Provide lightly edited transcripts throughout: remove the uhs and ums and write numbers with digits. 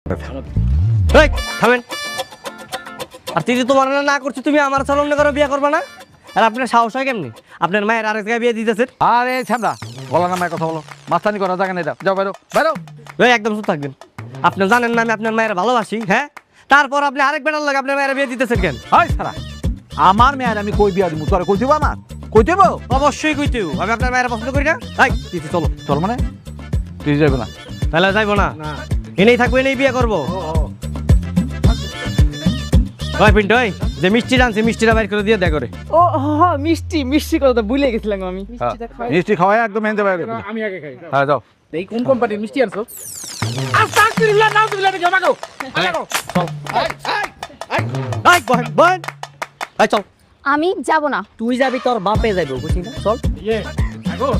এই থামেন। আর তুই তোমার না করছি, তুমি আমার সামনে করে বিয়ে করবা না? আর আপনার সাহস হয় কেমনি আপনার মায়ের আরেক জায়গায় বিয়ে দিতেছেন? আরে ছামড়া, বলো না মায়ের কথা বলো, মাস্তানি করা জায়গা নেই, যাও বাইরো বাইরো। এই একদম চুপ থাকবেন। আপনি জানেন না আমি আপনার মায়ের ভালোবাসি, হ্যাঁ? তারপর আপনি আরেক বেটার লাগে আপনার মায়ের বিয়ে দিতেছেন কেন? হাই সারা, আমার মেয়ের আমি কই বিয়া দিব? তোরা কই দিব? আমার কই দিব? অবশ্যই কইতেও, আমি আপনার মায়ের পছন্দ করি না। এই দিদি চলো। চল মানে তুই যাবে না? তাহলে যাইবো না, এনেই থাকবো, এনেই বিয়ে করবো। ওই পিন্টু, ওই যে মিষ্টি আনছে মিষ্টিটা বাইর করে দিয়ে দেখ করে। ও হ্যাঁ, মিষ্টি মিষ্টি কথা ভুলে গেছিলাম আমি। মিষ্টি খাওয়াই একদম এনে যাবে। আমি আগে খাই। হ্যাঁ যাও। এই কোন কোম্পানির মিষ্টি আনছো? আস্তাগফিরুল্লাহ, নাউযুবিল্লাহ, আমাগো আমাগো। এই বহেন বহেন, এই চল। আমি যাব না। তুই যাবি, তোর বাপে যাইব, বুঝলি না? চল। ইয়ে আগো,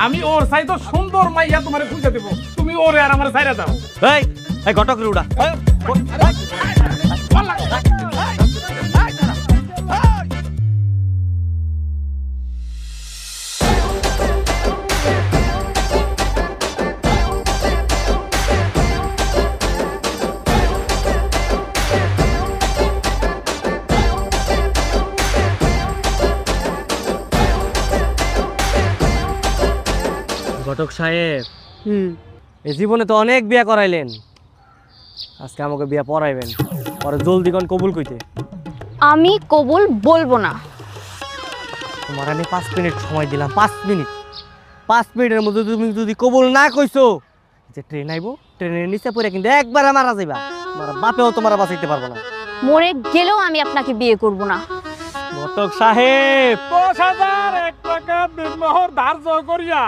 আমি ওর চাইতো সুন্দর মাইয়া তোমারে খুঁজে দেব, তুমি ওরে আর আমারে ছাইরা দাও। এই এই ঘটক রুডা, ঘটক সাহেব। এই জীবনে তো অনেক বিয়া করাইলেন, আজকে আমাকে বিয়া পড়াইবেন। পরে জলদি কোন কবুল কইতে। আমি কবুল বলবো না। তোমার আমি 5 মিনিট সময় দিলাম, 5 মিনিট। 5 মিনিটের মধ্যে তুমি যদি কবুল না কইছো, যে ট্রেন আইবো, ট্রেনের নিচে পড়ে কিন্তু একবার মারা যাইবা। তোমার বাপেও তোমার বাঁচাইতে পারবো না। মরে গেলেও আমি আপনাকে বিয়ে করব না। ঘটক সাহেব, 10,001 টাকা দিনমোহর ধার্য করিয়া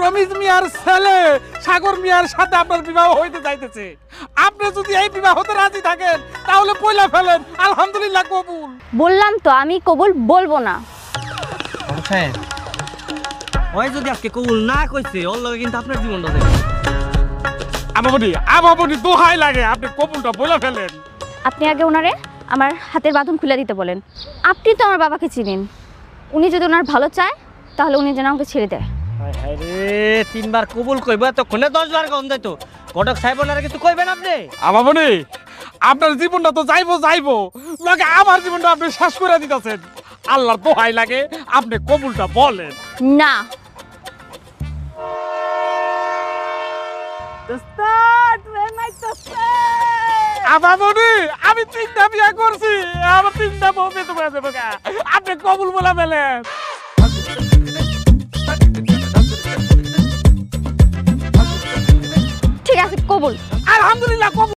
রমিজ মিয়ার ছেলে সাগর মিয়ার সাথে আপনার বিবাহ হইতে যাইতেছে। আপনি যদি এই বিবাহতে রাজি থাকেন তাহলে পয়লা ফেলেন, আলহামদুলিল্লাহ কবুল। বললাম তো আমি কবুল বলবো না। ঘটক সাহেব, ওই যদি আজকে কবুল না কইছে, ওর লগে কিন্তু আপনার জীবনটা যাবে। আমাবনি দোহাই লাগে, আপনি কবুলটা বলে ফেলেন। আপনি আগে ওনারে আমার হাতের বাঁধন খুলে দিতে বলেন। আপনি তো আমার বাবাকে চিনেন, উনি যদি ওনার ভালো চায় তাহলে উনি যেন আমাকে ছেড়ে দেয়। হায় রে, 3 বার কবুল কইব, এতক্ষণে 10 বার কম যাইতো। ঘটক সাহেব ওনারা কিছু কইবেন আপনি? আমাবনি, আপনার জীবনটা তো যাইবো লাগে, আমার জীবনটা আপনি শেষ করে দিতেছেন। আল্লাহর দোহাই লাগে, আপনি কবুলটা বলেন। না। আমাবনি, আমি 3টা বিয়ে করছি, আমার 3টা বউ পেতে পারছে। আপনি কবুল বলে ফেলেন। ঠিক আছে, কবুল। আলহামদুলিল্লাহ কবুল।